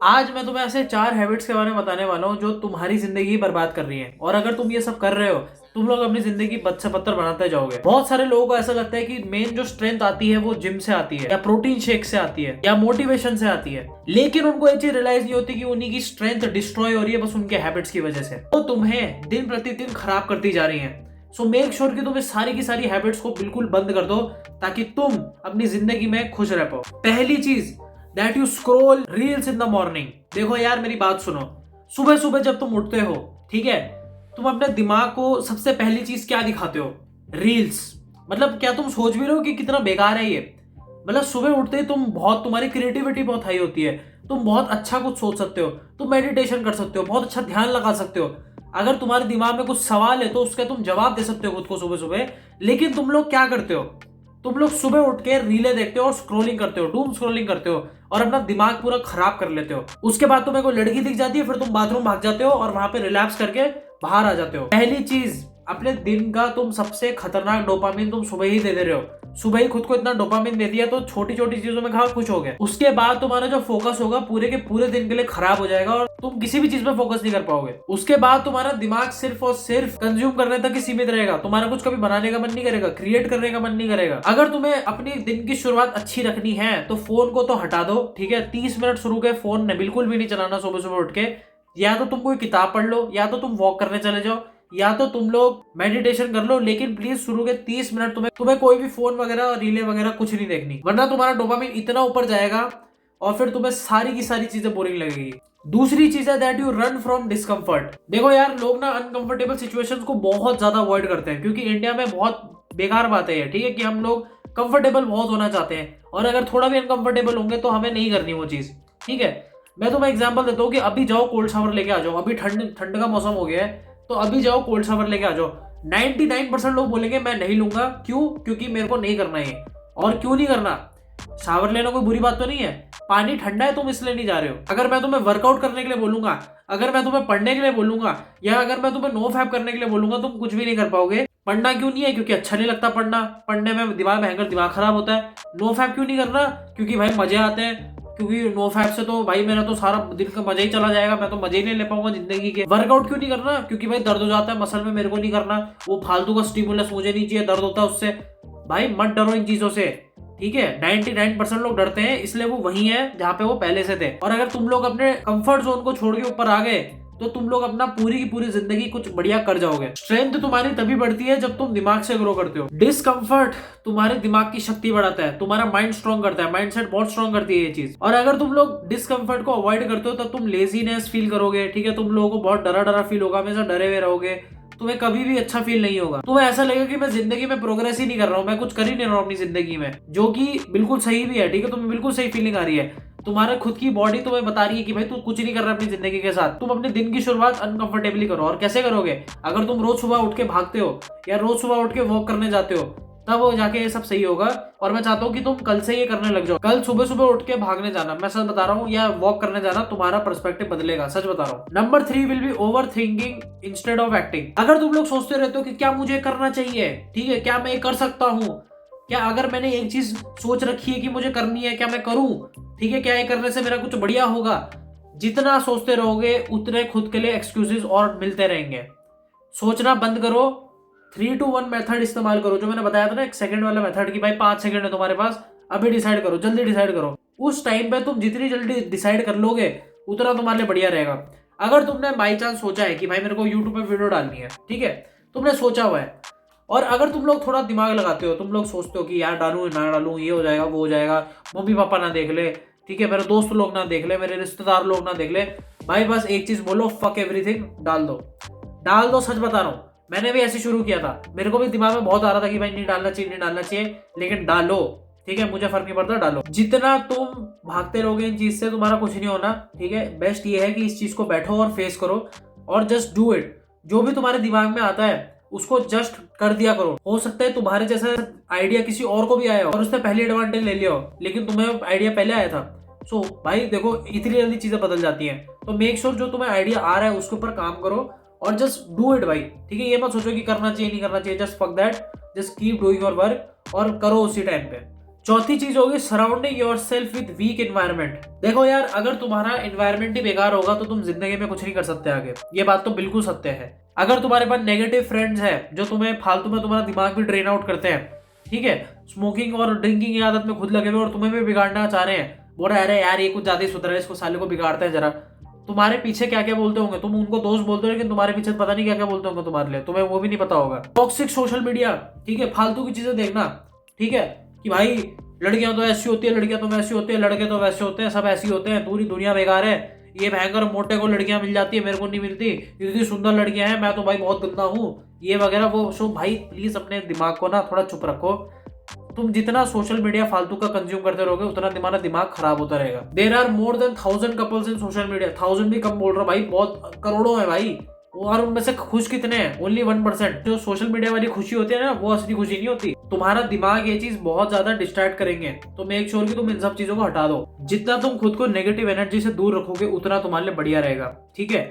आज मैं तुम्हें ऐसे 4 हैबिट्स के बारे में बताने वाला हूँ जो तुम्हारी जिंदगी बर्बाद कर रही है। और अगर तुम ये सब कर रहे हो, तुम लोग अपनी जिंदगी बद से बदतर बनाते जाओगे। बहुत सारे लोगों को ऐसा लगता है कि मेन जो स्ट्रेंथ आती है वो जिम से आती है, या प्रोटीन शेक से आती है, या मोटिवेशन से आती है। लेकिन उनको ये चीज रियलाइज नहीं होती कि उन्हीं की स्ट्रेंथ डिस्ट्रॉय हो रही है बस उनके हैबिट्स की वजह से। तो तुम्हें दिन प्रतिदिन खराब करती जा रही है। सो मेक श्योर कि तुम इस सारी की सारी हैबिट्स को बिल्कुल बंद कर दो, ताकि तुम अपनी जिंदगी में खुश रह पाओ। पहली चीज, that you scroll reels in the morning. देखो यार, मेरी बात सुनो। सुबह सुबह जब तुम उठते हो, ठीक है, तुम अपने दिमाग को सबसे पहली चीज क्या दिखाते हो? रील्स। मतलब क्या तुम सोच भी रहे हो कि कितना बेकार है ये? मतलब सुबह उठते ही तुम्हारी क्रिएटिविटी बहुत हाई होती है, तुम बहुत अच्छा कुछ सोच सकते हो, तुम मेडिटेशन कर सकते हो, बहुत अच्छा ध्यान लगा सकते हो। अगर तुम्हारे दिमाग में कुछ सवाल है तो उसका तुम जवाब दे सकते हो खुद को सुबह सुबह। लेकिन तुम लोग क्या करते हो? तुम लोग सुबह उठ के रीले देखते हो और स्क्रोलिंग करते हो, डूम स्क्रोलिंग करते हो, और अपना दिमाग पूरा खराब कर लेते हो। उसके बाद तुम्हें कोई लड़की दिख जाती है, फिर तुम बाथरूम भाग जाते हो और वहां पे रिलैक्स करके बाहर आ जाते हो। पहली चीज, अपने दिन का तुम सबसे खतरनाक डोपामिन तुम सुबह ही दे रहे हो। सुबह ही खुद को इतना डोपामिन दे दिया तो छोटी छोटी चीजों में कहाँ खुश हो गए। उसके बाद तुम्हारा जो फोकस होगा पूरे के पूरे दिन के लिए खराब हो जाएगा और तुम किसी भी चीज पे फोकस नहीं कर पाओगे। उसके बाद तुम्हारा दिमाग सिर्फ और सिर्फ कंज्यूम करने तक ही सीमित रहेगा। तुम्हारा कुछ कभी बनाने का मन नहीं करेगा, क्रिएट करने का मन नहीं करेगा। अगर तुम्हें अपनी दिन की शुरुआत अच्छी रखनी है तो फोन को तो हटा दो, ठीक है। 30 मिनट शुरू के फोन ने बिल्कुल भी नहीं चलाना सुबह सुबह उठ के। या तो तुम कोई किताब पढ़ लो, या तो तुम वॉक करने चले जाओ, या तो तुम लोग मेडिटेशन कर लो। लेकिन प्लीज शुरू के 30 मिनट तुम्हें कोई भी फोन वगैरह, रीले वगैरह कुछ नहीं देखनी, वरना तुम्हारा डोपामिन इतना ऊपर जाएगा और फिर तुम्हें सारी की सारी चीजें बोरिंग लगेगी। दूसरी चीज है that you run from discomfort. देखो यार, लोग ना अनकंफर्टेबल सिचुएशंस को बहुत ज्यादा अवॉइड करते हैं, क्योंकि इंडिया में बहुत बेकार बात है ये, ठीक है, कि हम लोग कंफर्टेबल बहुत होना चाहते हैं, और अगर थोड़ा भी अनकंफर्टेबल होंगे तो हमें नहीं करनी वो चीज, ठीक है। मैं तुम्हें एग्जांपल देता हूँ कि अभी जाओ कोल्ड शावर लेके आ जाओ। अभी ठंड ठंड का मौसम हो गया है, तो अभी जाओ कोल्ड शावर लेके आ जाओ। 99% लोग बोलेंगे मैं नहीं लूंगा। क्यों? क्योंकि मेरे को नहीं करना है। और क्यों नहीं करना? शावर लेना कोई बुरी बात तो नहीं है, पानी ठंडा है तुम इसलिए नहीं जा रहे हो। अगर मैं तुम्हें वर्कआउट करने के लिए बोलूंगा, अगर मैं तुम्हें पढ़ने के लिए बोलूंगा, या अगर मैं तुम्हें नो फैप करने के लिए बोलूंगा, तुम कुछ भी नहीं कर पाओगे। पढ़ना क्यों नहीं है? क्योंकि अच्छा नहीं लगता पढ़ना, पढ़ने में दिमाग भयंकर दिमाग खराब होता है। नो फैप क्यों नहीं करना? क्योंकि भाई मजे आते हैं, क्योंकि नो फैप से तो भाई मेरा तो सारा दिन का मजा ही चला जाएगा, मैं तो मजे ही नहीं ले पाऊंगा जिंदगी के। वर्कआउट क्यों नहीं करना? क्योंकि भाई दर्द हो जाता है मसल में, मेरे को नहीं करना, वो फालतू का स्टिमुलस मुझे नहीं चाहिए, दर्द होता है उससे। भाई मत डरो इन चीजों से, ठीक है। 99% लोग डरते हैं, इसलिए वो वही है जहां पे वो पहले से थे। और अगर तुम लोग अपने कंफर्ट जोन को छोड़ के ऊपर आ गए तो तुम लोग अपना पूरी की पूरी जिंदगी कुछ बढ़िया कर जाओगे। स्ट्रेंथ तुम्हारी तभी बढ़ती है जब तुम दिमाग से ग्रो करते हो। डिस्कंफर्ट तुम्हारे दिमाग की शक्ति बढ़ाता है, तुम्हारा माइंड स्ट्रॉन्ग करता है, माइंडसेट बहुत स्ट्रॉन्ग करती है ये चीज। और अगर तुम लोग डिस्कंफर्ट को अवॉइड करते हो तब तुम लेजीनेस फील करोगे, ठीक है। तुम लोगों को बहुत डरा डरा फील होगा, हमेशा डरे हुए रहोगे, तुम्हें कभी भी अच्छा फील नहीं होगा। तुम्हें ऐसा लगेगा कि मैं जिंदगी में प्रोग्रेस ही नहीं कर रहा हूँ, मैं कुछ कर ही नहीं रहा हूँ अपनी जिंदगी में, जो कि बिल्कुल सही भी है, ठीक है। तुम्हें बिल्कुल सही फीलिंग आ रही है, तुम्हारा खुद की बॉडी तुम्हें बता रही है कि भाई तू कुछ नहीं कर रहा अपनी जिंदगी के साथ। तुम अपने दिन की शुरुआत अनकंफर्टेबली करो। और कैसे करोगे? अगर तुम रोज सुबह उठ के भागते हो या रोज सुबह उठ के वॉक करने जाते हो, तब वो जाके ये सब सही होगा। और मैं चाहता हूँ कि तुम कल से ये करने लग जाओ। कल सुबह सुबह उठ के भागने जाना, मैं सच बता रहा हूँ, या वॉक करने जाना, तुम्हारा पर्सपेक्टिव बदलेगा, सच बता रहा हूँ। Number 3 will be over thinking instead of acting. अगर तुम लोग सोचते रहते हो कि क्या मुझे करना चाहिए, ठीक है, क्या मैं ये कर सकता हूँ, क्या अगर मैंने एक चीज सोच रखी है कि मुझे करनी है, क्या मैं करूं, ठीक है, क्या ये करने से मेरा कुछ बढ़िया होगा, जितना सोचते रहोगे उतने खुद के लिए एक्सक्यूजेस और मिलते रहेंगे। सोचना बंद करो, 3-2-1 मेथड इस्तेमाल करो, जो मैंने बताया था ना, 1 सेकंड वाला मेथड, कि भाई 5 सेकंड है तुम्हारे पास, अभी डिसाइड करो, जल्दी डिसाइड करो। उस टाइम पे तुम जितनी जल्दी डिसाइड कर लोगे उतना तुम्हारे लिए बढ़िया रहेगा। अगर तुमने बाई चांस सोचा है कि भाई मेरे को यूट्यूब पे वीडियो डालनी है, ठीक है, तुमने सोचा हुआ है, और अगर तुम लोग थोड़ा दिमाग लगाते हो, तुम लोग सोचते हो कि यार डालूं ना डालूं, ये हो जाएगा वो हो जाएगा, मम्मी पापा ना देख ले, ठीक है, मेरे दोस्त लोग ना देख ले, मेरे रिश्तेदार लोग ना देख ले, भाई बस एक चीज बोलो, फक एवरीथिंग, डाल दो, डाल दो। सच बता रहा हूँ, मैंने भी ऐसे शुरू किया था, मेरे को भी दिमाग में बहुत आ रहा था कि भाई नहीं डालना चाहिए, नहीं डालना चाहिए, लेकिन डालो, ठीक है, मुझे फर्क नहीं पड़ता, डालो। जितना तुम भागते रहोगे इन चीज से, तुम्हारा कुछ नहीं होना, ठीक है। बेस्ट ये है कि इस चीज को बैठो और फेस करो और जस्ट डू इट। जो भी तुम्हारे दिमाग में आता है उसको जस्ट कर दिया करो। हो सकता है तुम्हारे जैसा आइडिया किसी और को भी आया हो और उसने पहले एडवांटेज ले लिया हो, लेकिन तुम्हें आइडिया पहले आया था। सो भाई देखो, इतनी जल्दी चीजें बदल जाती हैं, तो मेक श्योर जो तुम्हें आइडिया आ रहा है उसके ऊपर काम करो और जस्ट डू इट भाई, ठीक है। ये मत सोचो कि करना चाहिए नहीं करना चाहिए, just fuck that, just keep doing your work और करो उसी टाइम पे। चौथी चीज होगी surrounding yourself with weak environment. देखो यार, अगर तुम्हारा एनवायरनमेंट ही बेकार होगा तो तुम जिंदगी में कुछ नहीं कर सकते आगे, ये बात तो बिल्कुल सत्य है। अगर तुम्हारे पास नेगेटिव फ्रेंड्स है जो तुम्हें फालतू में तुम्हारा दिमाग भी ड्रेन आउट करते हैं, ठीक है, स्मोकिंग और ड्रिंकिंग की आदत में खुद लगे हुए और तुम्हें भी बिगाड़ना चाह रहे हैं, बोल रहे अरे यार ये कुछ ज्यादा ही सुधरा है, इसको साले को बिगाड़ते हैं जरा, तुम्हारे पीछे क्या क्या बोलते होंगे, तुम उनको दोस्त बोलते हो लेकिन तुम्हारे पीछे पता नहीं क्या क्या बोलते होंगे तुम्हारे लिए, तुम्हें वो भी नहीं पता होगा। टॉक्सिक सोशल मीडिया, ठीक है, फालतू की चीजें देखना, ठीक है, कि भाई लड़कियां तो ऐसी होती है, लड़कियां तो वैसी होती है, लड़के तो वैसे होते हैं, सब ऐसी होते हैं, पूरी दुनिया बेकार है, ये भयंकर मोटे को लड़कियां मिल जाती है, मेरे को नहीं मिलती, इतनी सुंदर लड़कियां हैं, मैं तो भाई बहुत गंदा हूँ, ये वगैरह वो सो। भाई प्लीज अपने दिमाग को ना थोड़ा चुप रखो। तुम जितना सोशल मीडिया फालतू का कंज्यूम करते रहोगे उतना तुम्हारा दिमाग खराब होता रहेगा। There are more than 1000 couples in social media, 1000 भी कम बोल रहा हूँ भाई, बहुत करोड़ों है भाई, और उनमें से खुश कितने हैं, ओनली 1%। जो सोशल मीडिया वाली खुशी होती है ना, वो असली खुशी नहीं होती। तुम्हारा दिमाग ये चीज बहुत ज्यादा डिस्ट्रैक्ट करेंगे, तो मेक श्योर कि तुम इन सब चीजों को हटा दो। जितना तुम खुद को नेगेटिव एनर्जी से दूर रखोगे उतना तुम्हारे लिए बढ़िया रहेगा, ठीक है।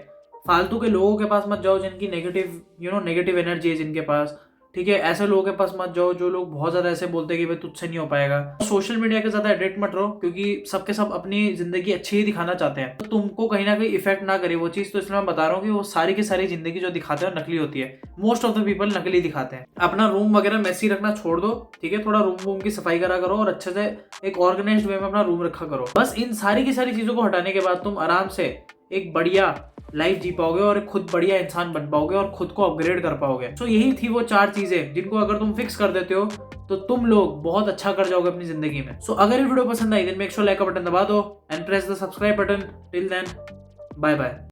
फालतू के लोगों के पास मत जाओ जिनकी नेगेटिव एनर्जी है जिनके पास, ठीक है, ऐसे लोगों के पास मत जाओ जो लोग बहुत ज्यादा ऐसे बोलते हैं कि भाई तुझसे नहीं हो पाएगा। सोशल मीडिया के ज्यादा एडिक्ट मत रहो, क्योंकि सबके सब अपनी जिंदगी अच्छी ही दिखाना चाहते हैं, तो तुमको कहीं ना कहीं इफेक्ट ना करे वो चीज। तो इसलिए मैं बता रहा हूँ कि वो सारी की सारी जिंदगी जो दिखाते हैं नकली होती है, मोस्ट ऑफ द पीपल नकली दिखाते हैं। अपना रूम वगैरह मैसी रखना छोड़ दो, ठीक है, थोड़ा रूम की सफाई करा करो और अच्छे से एक ऑर्गेनाइज्ड वे में अपना रूम रखा करो। बस इन सारी की सारी चीजों को हटाने के बाद तुम आराम से एक बढ़िया लाइफ जी पाओगे और खुद बढ़िया इंसान बन पाओगे और खुद को अपग्रेड कर पाओगे। तो यही थी वो 4 चीजें जिनको अगर तुम फिक्स कर देते हो तो तुम लोग बहुत अच्छा कर जाओगे अपनी जिंदगी में। सो अगर ये वीडियो पसंद आई देन मेक श्योर लाइक का बटन दबा दो and press the subscribe button. Till then bye bye.